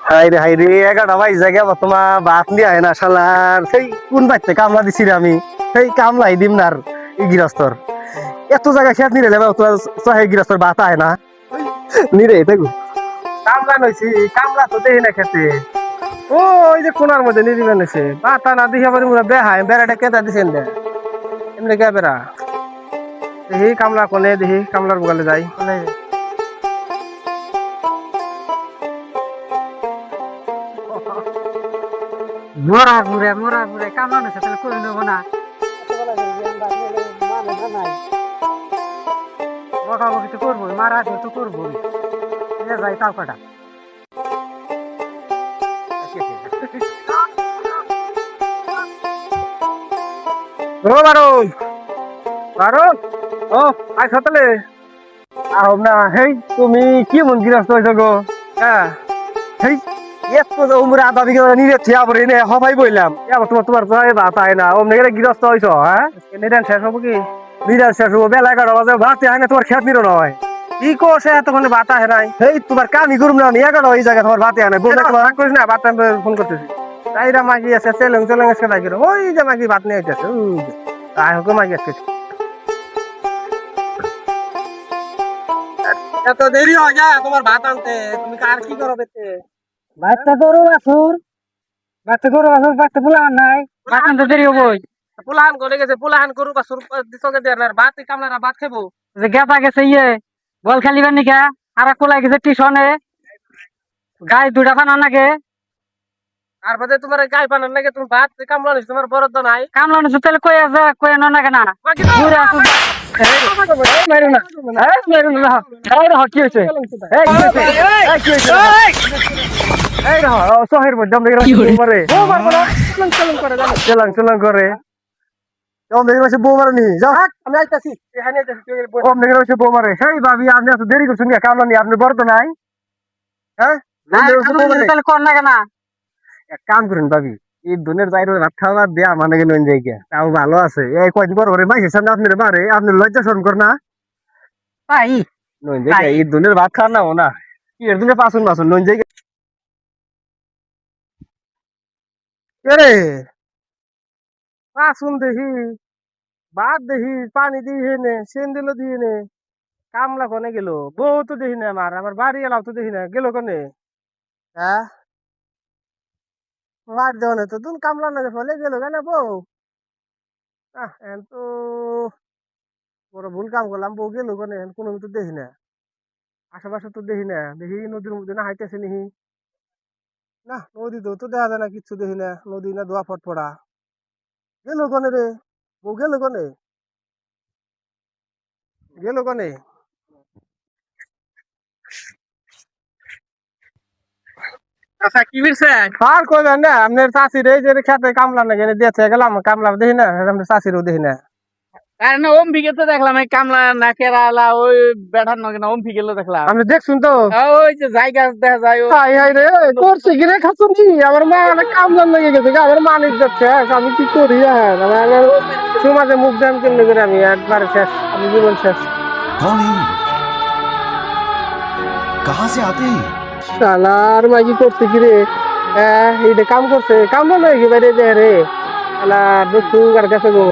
High রে 11টা বাজে গেল তোমার বাত নিয়ে আয় না শালার সেই কোন বাড়িতে কামলা দিছি রে আমি সেই কামলাই দিম না আর ই গৃহস্থর এত জায়গা খেত নিরে লেবা তোমার সহে গৃহস্থর বাত আয় না নিরে দেখো কামলা নইছি কামলা তো দেই না খেতে ও ওই যে কোনার মধ্যে নিরিবে নইছে বাতা না দিহে পরে মুরা বেহায় বেড়াটা কেটা দিছেন দে এমনি কে বেড়া দেখি কামলা কোনে দেখি কামলার বগালে যাই কোনে মোরা ঘুরে কামলা নেছে তাহলে করে নেবো না বকাবকি তো করবো মারা তো করবোই যাই তাও কাটা ও বারুন বারুন ও আই সতলে আহ না হেই তুমি কি মন গৃহস্থ হইছো গো হ্যাঁ হেই এত যে উমরা আধা বিঘা নিরে থিয়া পড়ে নে হবাই বইলাম এবার তোমার জয় ভাত আয় না অমনে গেলে গৃহস্থ হইছো হ্যাঁ নিরান শেষ হবো কি নিরান শেষ হবো বেলা 11 বাজে ভাত হয় না তোমার খেত নিরো নয় কি কোসে এতক্ষণে ভাত আহে নাই হেই তোমার কামই করুম না আমি 11 ওই জায়গা তোমার ভাত আহে নাই বলে তোমার করিস না ভাত ফোন করতেছি তাইরা মাগি আছে চেলেং চেলেং এসে লাগি ওই যে মাগি ভাত নিয়ে আইতেছে তাই হোক মাগি আজকে এত দেরি হয়ে যায় তোমার ভাত আনতে তুমি আর কি করো বেতে বাচ্চা গরু বাছুর বাচ্চা পোলা নাই বাচ্চা তো দেরি হবই পুলাহান করে গেছে পুলাহান করু বা সুর দিছকে দেয়ার না ভাত কামলারা ভাত খাবো যে গেতা গেছে বল খেলিবার নিকা আর কোলাই গেছে টিউশনে গায়ে দুটা পানা নাগে আর বাদে তোমার গাই পানার লাগে তুমি ভাত কামলা নিছ তোমার বরদ নাই কামলা নিছে তাহলে কই আছে কই না কেনা ঘুরে আসু মারো না মেরু না এই রহ কি হইছে এই কি হইছে এই কি হইছে এই রহ শহরের মধ্যে আমরা মারে ও মারবো না চলন করে চলন করে ওম দেখে বসে বউ মারনি যাও আমি আইতাছি এখানে আইতাছি ওম দেখে বসে বউ মারে হেই ভাবি আপনি এত দেরি করছেন কি কামলা নি আপনি বরদ নাই হ্যাঁ তাহলে কর না কেনা এক কাম করেন ভাবি এই দুনের বাইরে ভাত খাওয়া দেয়া মানে গেল জায়গা তাও ভালো আছে এই কয়দিন পর পরে মাইসের সামনে আপনার মারে আপনি লজ্জা শরম কর না তাই নইন জায়গা এই দুনের ভাত খাওয়া না ও না কি এর দিনে পাসুন নইন জায়গা রে পাসুন দেখি ভাত দেখি পানি দিয়ে নে সেন দিল দিয়ে নে কামলা কনে গেল বউ তো দেখি না আমার বাড়ি এলাও তো দেখি না গেল কনে হ্যাঁ মার দেওয়া না তো তুন কামলা না ফলে গেল কেন বউ তো বড় ভুল কাম করলাম বউ গেল কনে কোনো তো দেখি না আশেপাশে তো দেখি না দেখি নদীর মধ্যে না হাইতেছে নিহি না নদী তো দেখা যায় না কিচ্ছু দেখি না নদী না দোয়া ফট পড়া গেল কনে রে বউ গেল কনে গেল কনে আচ্ছা কি বলছে আর কইবেন না আপনার চাষির এই যে খেতে কামলা না গেলে দিয়েছে গেলাম কামলা দেখি না আপনার চাষিরও দেখি না কারণ ওম ভিগে তো দেখলাম এই কামলা না কেরালা ওই বেঠার নগে না ওম ভিগেলো দেখলাম আপনি দেখছুন তো ওই যে জায়গা দেখা যায় হাই হাই রে করছে কি রে খাচ্ছি আমার মা অনেক কামলা লেগে গেছে আমার মা নিজ যাচ্ছে আমি কি করি আমার সমাজে মুখ দান কেমনি করে আমি একবারে শেষ আমি জীবন শেষ कौन है ये लोग? कहाँ से आते हैं ये? শালার মাগি করছে কি রে এইটা কাম করছে কাম না কি বাইরে দে রে শালা দেখু আর কাছে গো